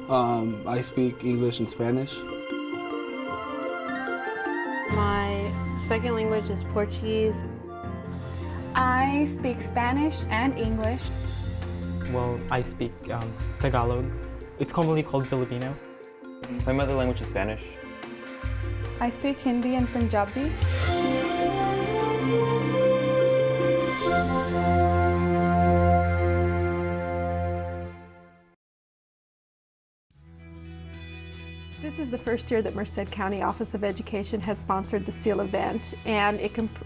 I speak English and Spanish. My second language is Portuguese. I speak Spanish and English. Well, I speak Tagalog. It's commonly called Filipino. My mother language is Spanish. I speak Hindi and Punjabi. This is the first year that Merced County Office of Education has sponsored the SEAL event, and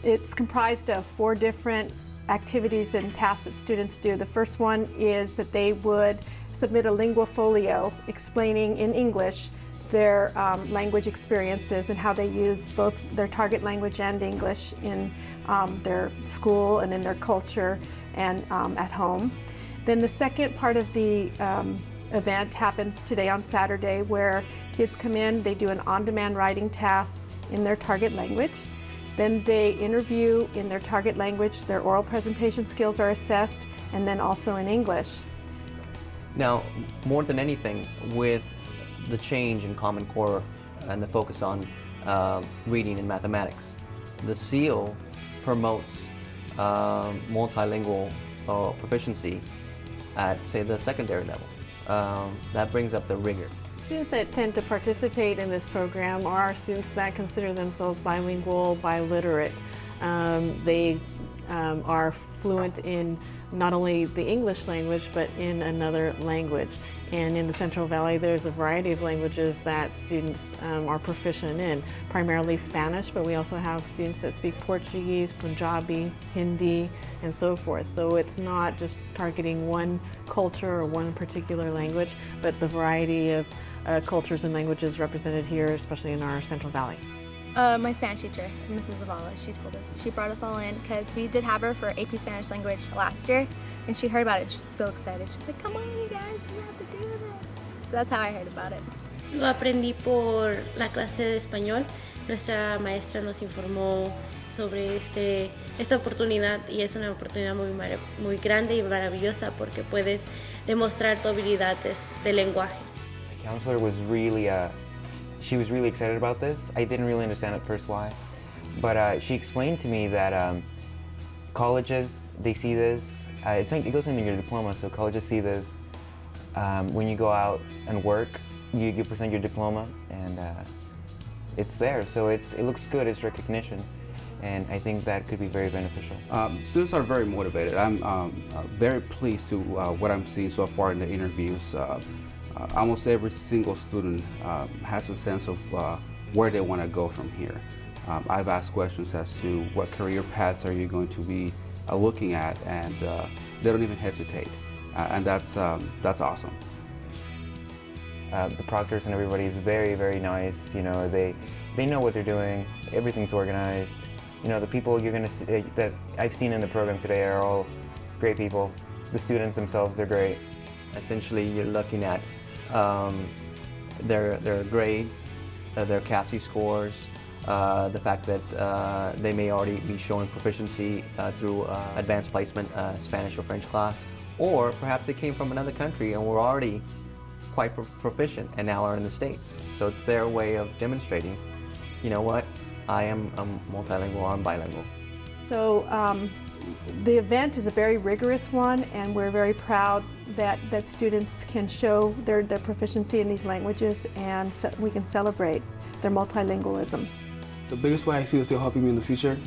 it's comprised of 4 different activities and tasks that students do. The first one is that they would submit a lingua folio explaining in English their language experiences and how they use both their target language and English in their school and in their culture and at home. Then the second part of the event happens today on Saturday, where kids come in, they do an on-demand writing task in their target language. Then they interview in their target language, their oral presentation skills are assessed, and then also in English. Now, more than anything, with the change in Common Core and the focus on reading and mathematics, the SEAL promotes multilingual proficiency at, say, the secondary level. That brings up the rigor. Students that tend to participate in this program are students that consider themselves bilingual, biliterate. They are fluent in not only the English language, but in another language. And in the Central Valley, there's a variety of languages that students are proficient in, primarily Spanish, but we also have students that speak Portuguese, Punjabi, Hindi, and so forth. So it's not just targeting one culture or one particular language, but the variety of cultures and languages represented here, especially in our Central Valley. My Spanish teacher, Mrs. Zavala, she told us. She brought us all in because we did have her for AP Spanish language last year, and she heard about it. She was so excited. She's like, come on, you guys, we have to do this. So that's how I heard about it. Lo aprendí por la clase de español. Nuestra maestra nos informó sobre esta oportunidad, y es una oportunidad muy grande y maravillosa porque puedes demostrar tu habilidad de lenguaje. My counselor was really she was really excited about this. I didn't really understand at first why, but she explained to me that colleges, they see this. It goes into your diploma, so colleges see this. When you go out and work, you present your diploma, and it's there. So it looks good, it's recognition, and I think that could be very beneficial. Students are very motivated. I'm very pleased to what I'm seeing so far in the interviews. Almost every single student has a sense of where they want to go from here. I've asked questions as to what career paths are you going to be looking at, and they don't even hesitate, and that's awesome. The proctors and everybody is very, very nice. You know, they know what they're doing. Everything's organized. You know, the people you're going to see that I've seen in the program today are all great people. The students themselves are great. Essentially, you're looking at their grades, their CASI scores, the fact that they may already be showing proficiency through advanced placement Spanish or French class, or perhaps they came from another country and were already quite proficient and now are in the States. So it's their way of demonstrating, you know what, I am multilingual, I'm bilingual. So the event is a very rigorous one, and we're very proud that students can show their proficiency in these languages, and so we can celebrate their multilingualism. The biggest way I see the SEAL helping me in the future,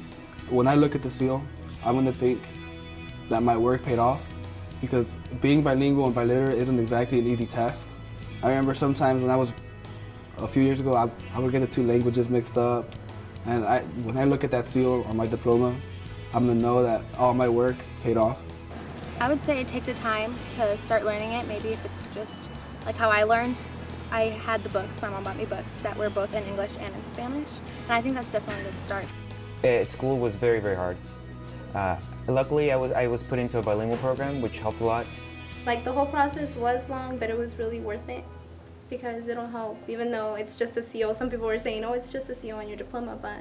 when I look at the SEAL, I'm going to think that my work paid off, because being bilingual and biliterate isn't exactly an easy task. I remember sometimes when I was, a few years ago, I would get the 2 languages mixed up, and when I look at that SEAL or my diploma, I'm going to know that all my work paid off. I would say take the time to start learning it. Maybe if it's just like how I learned. I had the books, my mom bought me books that were both in English and in Spanish, and I think that's definitely a good start. School was very, very hard. Luckily, I was put into a bilingual program, which helped a lot. Like, the whole process was long, but it was really worth it because it'll help. Even though it's just a CO, some people were saying, oh, it's just a CO on your diploma, but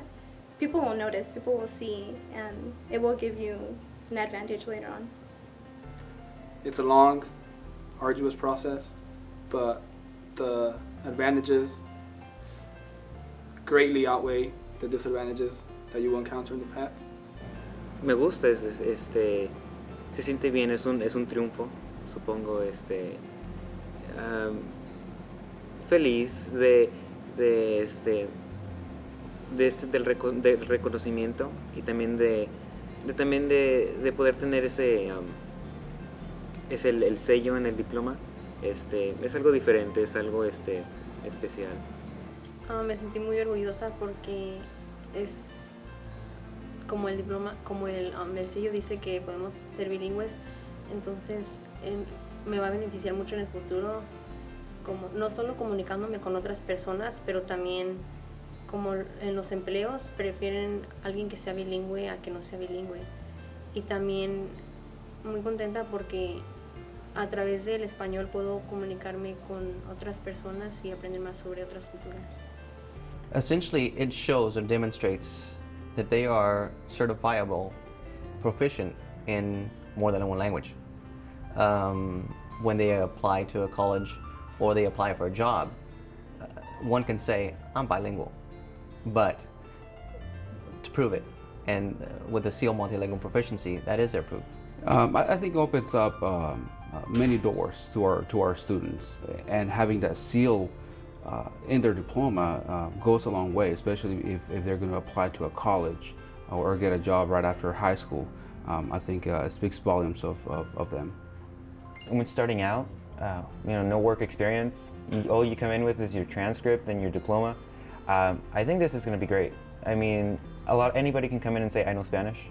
people will notice, people will see, and it will give you an advantage later on. It's a long, arduous process, but the advantages greatly outweigh the disadvantages that you will encounter in the path. Me gusta, se siente bien, es un triunfo, supongo, feliz del reconocimiento y también de poder tener ese el sello en el diploma. Es algo diferente, es algo especial. Me sentí muy orgullosa porque es como el diploma, como el sello dice que podemos ser bilingües, entonces me va a beneficiar mucho en el futuro, como no solo comunicándome con otras personas, pero también como en los empleos prefieren a alguien que sea bilingüe a que no sea bilingüe. Y también muy contenta porque a través del español puedo comunicarme con otras personas y aprender más sobre otras culturas. Essentially, it shows or demonstrates that they are certifiable, proficient in more than one language. When they apply to a college or they apply for a job, one can say, I'm bilingual, but to prove it, and with the seal multilingual proficiency, that is their proof. I think it opens up many doors to our students, and having that seal in their diploma goes a long way, especially if they're going to apply to a college or get a job right after high school. I think it speaks volumes of them. When starting out, no work experience, all you come in with is your transcript and your diploma. I think this is going to be great. I mean, anybody can come in and say, I know Spanish,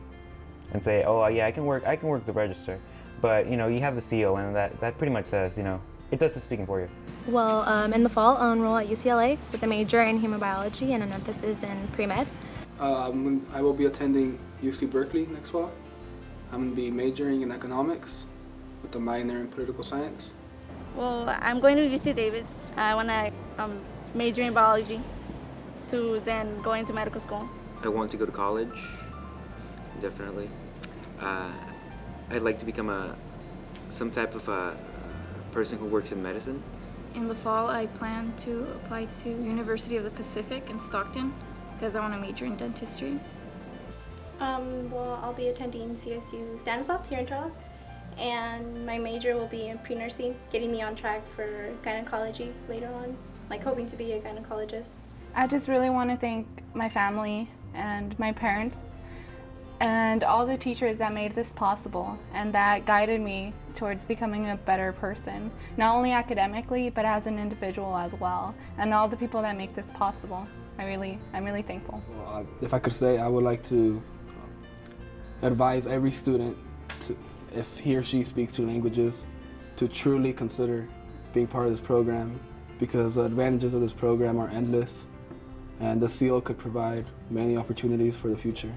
and say, oh yeah, I can work the register. But you have the seal, and that pretty much says, it does the speaking for you. Well, in the fall, I'll enroll at UCLA with a major in human biology and an emphasis in pre-med. I will be attending UC Berkeley next fall. I'm going to be majoring in economics with a minor in political science. Well, I'm going to UC Davis. I want to major in biology to then go into medical school. I want to go to college, definitely. I'd like to become some type of a person who works in medicine. In the fall, I plan to apply to University of the Pacific in Stockton because I want to major in dentistry. Well, I'll be attending CSU Stanislaus here in Charlotte, and my major will be in pre-nursing, getting me on track for gynecology later on, like hoping to be a gynecologist. I just really want to thank my family and my parents and all the teachers that made this possible and that guided me towards becoming a better person, not only academically, but as an individual as well, and all the people that make this possible. I'm really thankful. Well, if I could say, I would like to advise every student to, if he or she speaks two languages, to truly consider being part of this program, because the advantages of this program are endless, and the seal could provide many opportunities for the future.